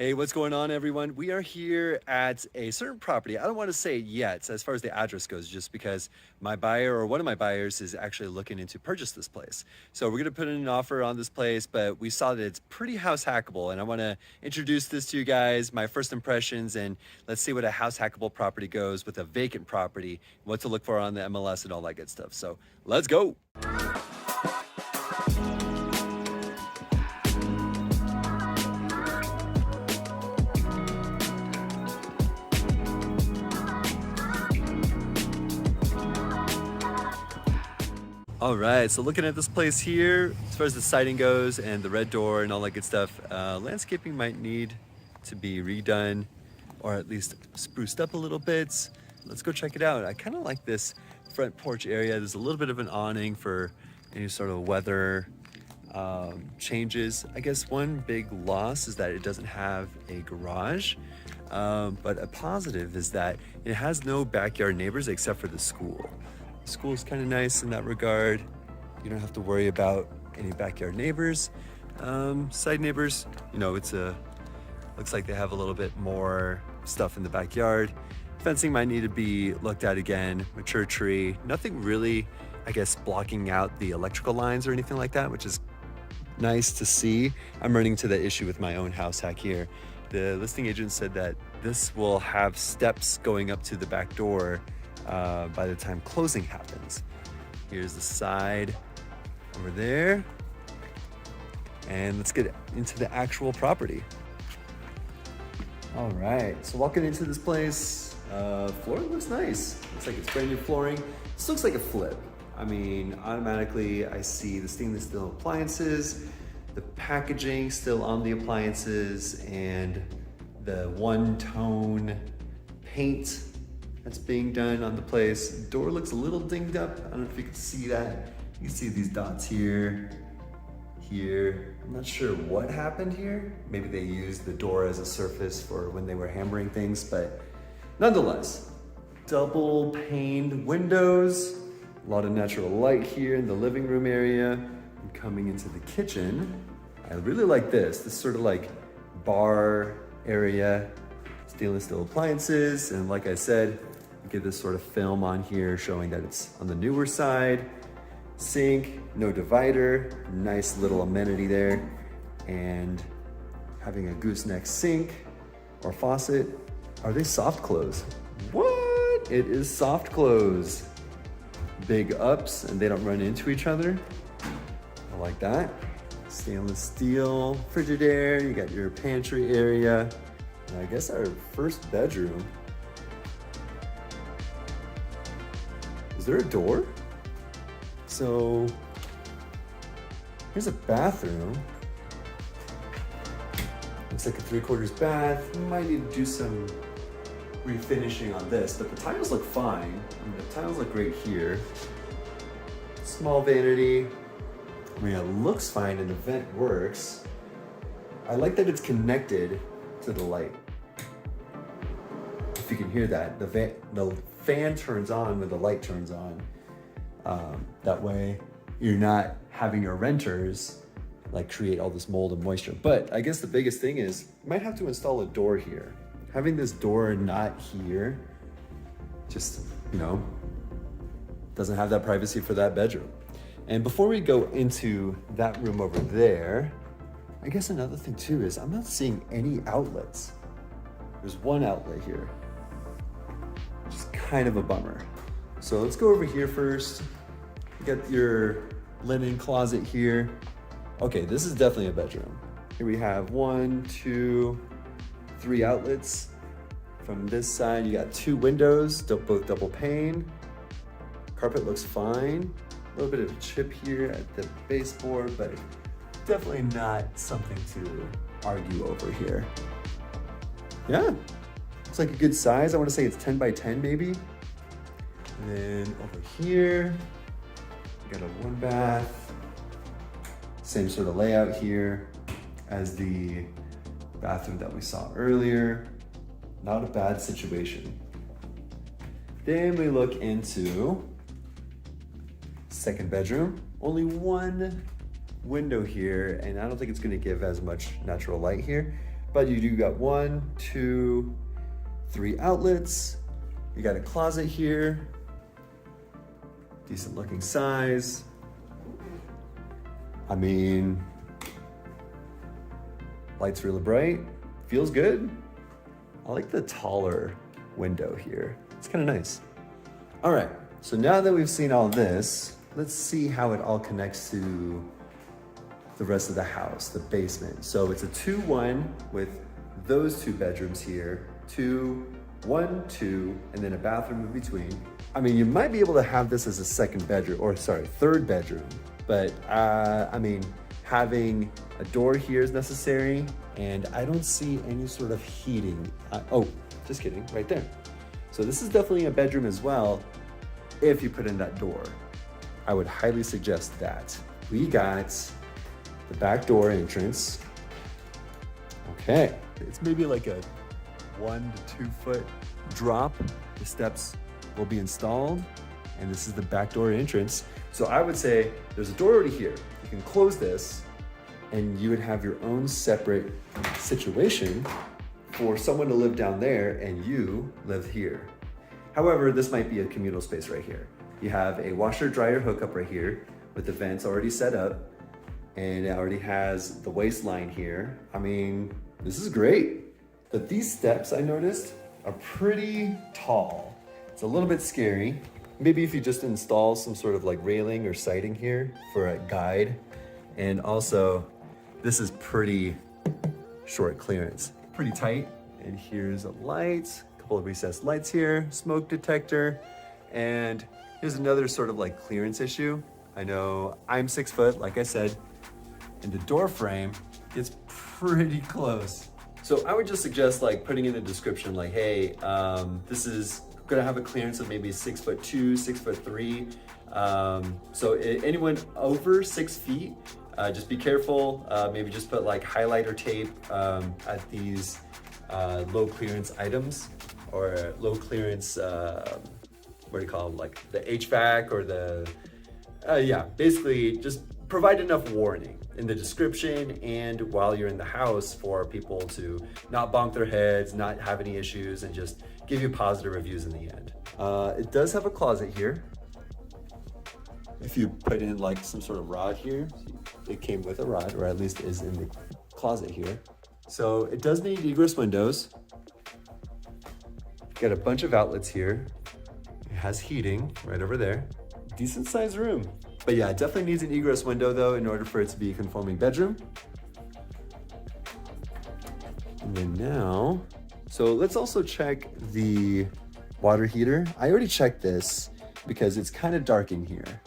Hey, what's going on, everyone? We are here at a certain property. I don't want to say it yet as far as the address goes, just because my buyer or one of my buyers is actually looking into purchase this place. So we're going to put in an offer on this place, but we saw that it's pretty house hackable. And I want to introduce this to you guys, my first impressions, and let's see what a house hackable property goes with a vacant property, what to look for on the MLS and all that good stuff. So let's go. All right, so looking at this place here, as far as the siding goes and the red door and all that good stuff, landscaping might need to be redone or at least spruced up a little bit. Let's go check it out. I kind of like this front porch area. There's a little bit of an awning for any sort of weather changes. I guess one big loss is that it doesn't have a garage, but a positive is that it has no backyard neighbors except for the school. School's kind of nice in that regard. You don't have to worry about any backyard neighbors. Side neighbors, looks like they have a little bit more stuff in the backyard. Fencing might need to be looked at again. Mature tree, nothing really, I guess, blocking out the electrical lines or anything like that, which is nice to see. I'm running into that issue with my own house hack here. The listing agent said that this will have steps going up to the back door by the time closing happens. Here's the side over there. And let's get into the actual property. All right, so walking into this place, floor looks nice. Looks like it's brand new flooring. This looks like a flip. I mean, automatically I see the stainless steel appliances, the packaging still on the appliances, and the one-tone paint that's being done on the place. The door looks a little dinged up. I don't know if you can see that. You can see these dots here. I'm not sure what happened here. Maybe they used the door as a surface for when they were hammering things, but nonetheless, double paned windows, a lot of natural light here in the living room area. And coming into the kitchen, I really like this sort of like bar area, stainless steel appliances, and like I said, you get this sort of film on here showing that it's on the newer side. Sink, no divider, nice little amenity there, and having a gooseneck sink or faucet. Are they soft close? What? It is soft close. Big ups, and they don't run into each other. I like that. Stainless steel Frigidaire. You got your pantry area. And I guess our first bedroom. Is there a door? So here's a bathroom. Looks like a 3/4 bath. Might need to do some refinishing on this, but the tiles look fine. The tiles look great here. Small vanity. I mean, it looks fine and the vent works. I like that it's connected to the light. If you can hear that, the fan turns on when the light turns on. That way you're not having your renters like create all this mold and moisture. But I guess the biggest thing is you might have to install a door here. Having this door not here, just, doesn't have that privacy for that bedroom. And before we go into that room over there, I guess another thing too is I'm not seeing any outlets. There's one outlet here, which is kind of a bummer. So let's go over here first. You got your linen closet here. Okay, this is definitely a bedroom. Here we have 1, 2, 3 outlets. From this side, you got 2 windows, both double pane. Carpet looks fine. A little bit of a chip here at the baseboard, but definitely not something to argue over here. Yeah, looks like a good size. I want to say it's 10 by 10 maybe. And then over here, we got a 1 bath. Same sort of layout here as the bathroom that we saw earlier. Not a bad situation. Then we look into second bedroom. Only 1 window here, and I don't think it's gonna give as much natural light here, but you do got 1, 2, 3 outlets. You got a closet here, decent looking size. I mean, light's really bright, feels good. I like the taller window here. It's kind of nice. All right, so now that we've seen all this, let's see how it all connects to the rest of the house, the basement. So it's a 2-1 with those 2 bedrooms here, 2, 1, 2, and then a bathroom in between. I mean, you might be able to have this as a second bedroom, or sorry, third bedroom, but I mean, having a door here is necessary, and I don't see any sort of heating. Oh, just kidding, right there. So this is definitely a bedroom as well, if you put in that door. I would highly suggest that. We got the back door entrance. Okay, it's maybe like a 1 to 2 foot drop. The steps will be installed, and this is the back door entrance. So I would say there's a door already here. You can close this, and you would have your own separate situation for someone to live down there and you live here. However, this might be a communal space right here. You have a washer dryer hookup right here with the vents already set up, and it already has the waistline here. I mean, this is great. But these steps, I noticed, are pretty tall. It's a little bit scary. Maybe if you just install some sort of like railing or siding here for a guide. And also, this is pretty short clearance, pretty tight. And here's a light, a couple of recessed lights here, smoke detector. And here's another sort of like clearance issue. I know I'm 6 foot, like I said, and the door frame is pretty close. So I would just suggest like putting in the description like, hey, this is gonna have a clearance of maybe 6'2", 6'3". So anyone over 6 feet, just be careful. Maybe just put like highlighter tape at these low clearance items, or low clearance, what do you call them? Like the HVAC or the, yeah, basically just provide enough warning in the description and while you're in the house for people to not bonk their heads, not have any issues, and just give you positive reviews in the end. It does have a closet here. If you put in like some sort of rod here, it came with a rod, or at least is in the closet here. So it does need egress windows. Got a bunch of outlets here. It has heating right over there. Decent sized room. But yeah, it definitely needs an egress window though in order for it to be a conforming bedroom. And then now, so let's also check the water heater. I already checked this because it's kind of dark in here.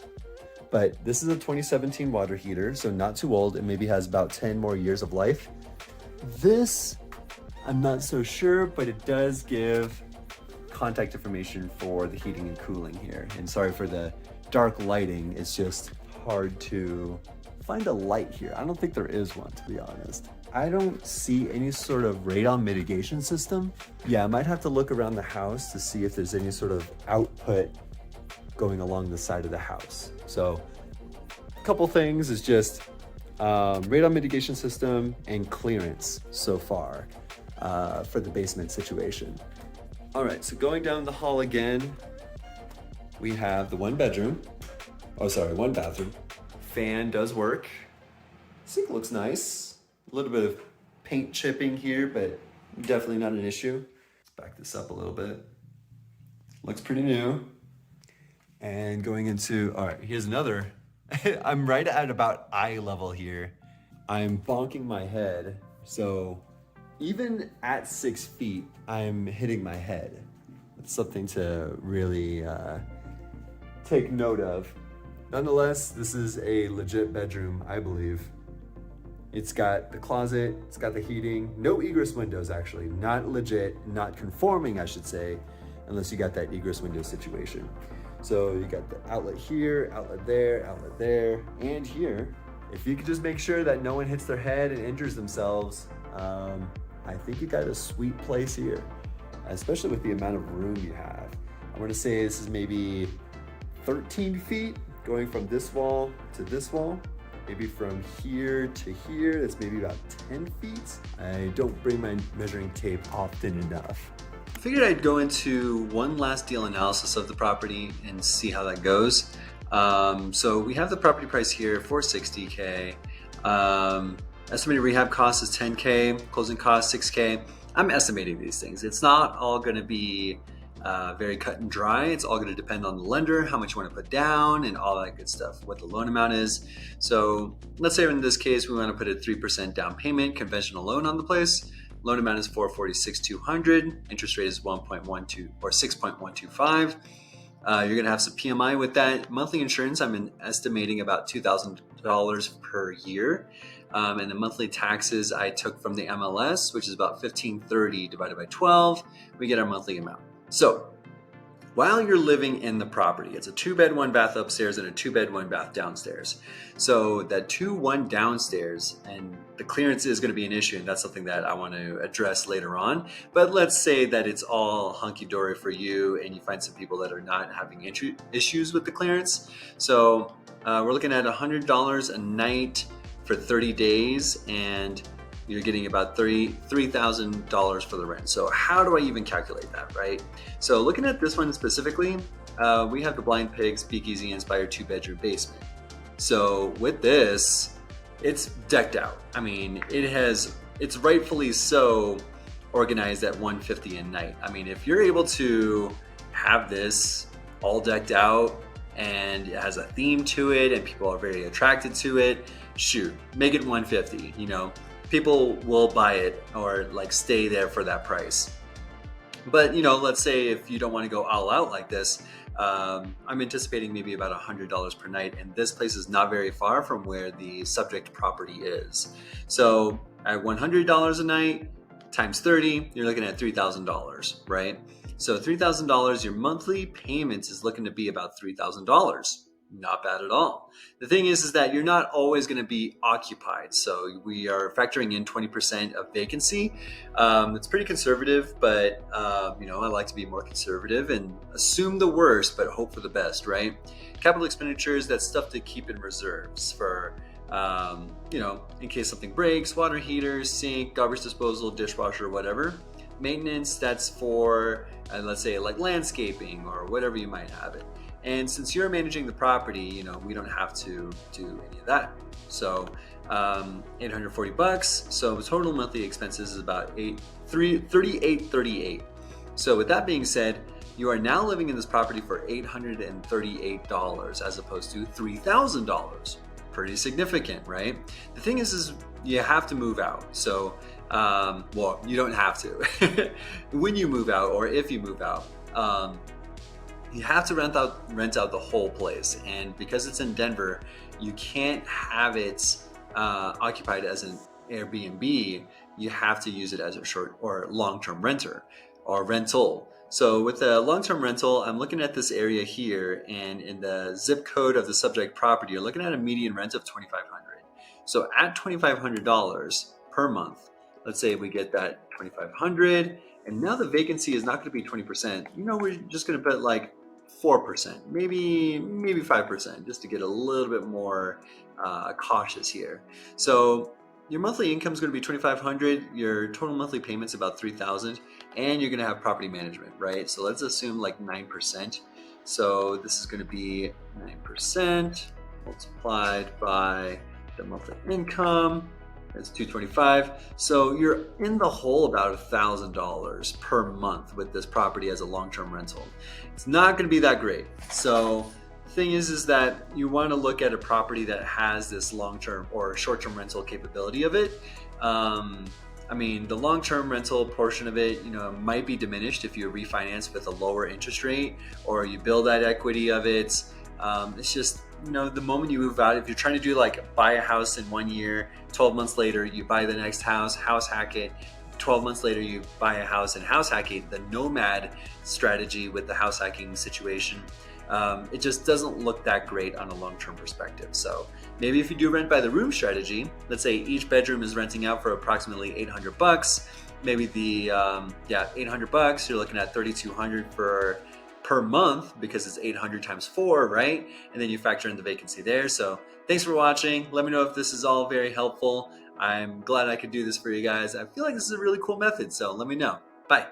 But this is a 2017 water heater, so not too old. It maybe has about 10 more years of life. This, I'm not so sure, but it does give contact information for the heating and cooling here. And sorry for the dark lighting, it's just hard to find a light here. I don't think there is one, to be honest. I don't see any sort of radon mitigation system. Yeah, I might have to look around the house to see if there's any sort of output going along the side of the house. So a couple things is just radon mitigation system and clearance so far for the basement situation. All right, so going down the hall again, we have the 1 bedroom. Oh, sorry, 1 bathroom. Fan does work. Sink looks nice. A little bit of paint chipping here, but definitely not an issue. Let's back this up a little bit. Looks pretty new. And going into, all right, here's another. I'm right at about eye level here. I'm bonking my head. So even at 6 feet, I'm hitting my head. It's something to really take note of. Nonetheless, this is a legit bedroom, I believe. It's got the closet, it's got the heating, no egress windows actually, not legit, not conforming, I should say, unless you got that egress window situation. So you got the outlet here, outlet there, and here. If you could just make sure that no one hits their head and injures themselves, I think you got a sweet place here, especially with the amount of room you have. I'm gonna say this is maybe 13 feet going from this wall to this wall. Maybe from here to here, that's maybe about 10 feet. I don't bring my measuring tape often enough. I figured I'd go into one last deal analysis of the property and see how that goes. So we have the property price here, $460K. Estimated rehab cost is $10K, closing cost $6K. I'm estimating these things. It's not all going to be very cut and dry. It's all going to depend on the lender, how much you want to put down, and all that good stuff, what the loan amount is. So let's say in this case, we want to put a 3% down payment, conventional loan on the place. Loan amount is $446,200. Interest rate is 1.12 or 6.125. You're going to have some PMI with that. Monthly insurance, I'm estimating about $2,000 per year. And the monthly taxes I took from the MLS, which is about $1,530 divided by 12. We get our monthly amount. So while you're living in the property, it's a 2-bed, 1-bath upstairs and a 2-bed, 1-bath downstairs. So that 2-1 downstairs, and the clearance is going to be an issue, and that's something that I want to address later on. But let's say that it's all hunky-dory for you and you find some people that are not having issues with the clearance. So we're looking at $100 a night for 30 days, and you're getting about $3,000 for the rent. So how do I even calculate that, right? So looking at this one specifically, we have the Blind Pig Speakeasy Inspired 2-bedroom basement. So with this, it's decked out. I mean, it's rightfully so organized at $150 a night. I mean, if you're able to have this all decked out and it has a theme to it and people are very attracted to it, shoot, make it $150, you know. People will buy it or like stay there for that price. But, you know, let's say if you don't want to go all out like this, I'm anticipating maybe about $100 per night. And this place is not very far from where the subject property is. So at $100 a night times 30, you're looking at $3,000, right? So $3,000, your monthly payments is looking to be about $3,000. Not bad at all. The thing is that you're not always going to be occupied. So we are factoring in 20% of vacancy. It's pretty conservative, but you know, I like to be more conservative and assume the worst, but hope for the best, right? Capital expenditures, that's stuff to keep in reserves for, you know, in case something breaks, water heater, sink, garbage disposal, dishwasher, whatever. Maintenance, that's for, let's say like landscaping or whatever you might have it. And since you're managing the property, you know, we don't have to do any of that. So $840. So the total monthly expenses is about $38.38. So with that being said, you are now living in this property for $838 as opposed to $3,000. Pretty significant, right? The thing is you have to move out. So, well, you don't have to. When you move out or if you move out, you have to rent out the whole place, and because it's in Denver, you can't have it occupied as an Airbnb. You have to use it as a short or long-term renter or rental. So with a long-term rental, I'm looking at this area here, and in the zip code of the subject property, you're looking at a median rent of $2,500. So at $2,500 per month, let's say we get that $2,500, and now the vacancy is not going to be 20%. You know, we're just going to put like 4%, maybe 5%, just to get a little bit more cautious here. So your monthly income is going to be $2,500. Your total monthly payments about $3,000, and you're going to have property management, right? So let's assume like 9%. So this is going to be 9% multiplied by the monthly income. It's $225. So you're in the hole about $1,000 per month with this property as a long-term rental. It's not going to be that great. So the thing is that you want to look at a property that has this long-term or short-term rental capability of it. I mean, the long-term rental portion of it, you know, might be diminished if you refinance with a lower interest rate or you build that equity of it. It's just, you know, the moment you move out, if you're trying to do like buy a house in 1 year, 12 months later, you buy the next house hack it. 12 months later, you buy a house and house hack it, the nomad strategy with the house hacking situation. It just doesn't look that great on a long-term perspective. So maybe if you do rent by the room strategy, let's say each bedroom is renting out for approximately $800. Maybe the, $800, you're looking at $3,200 per month because it's 800 times 4, right? And then you factor in the vacancy there. So Thanks for watching. Let me know if this is all very helpful. I'm glad I could do this for you guys. I feel like this is a really cool method, so let me know. Bye.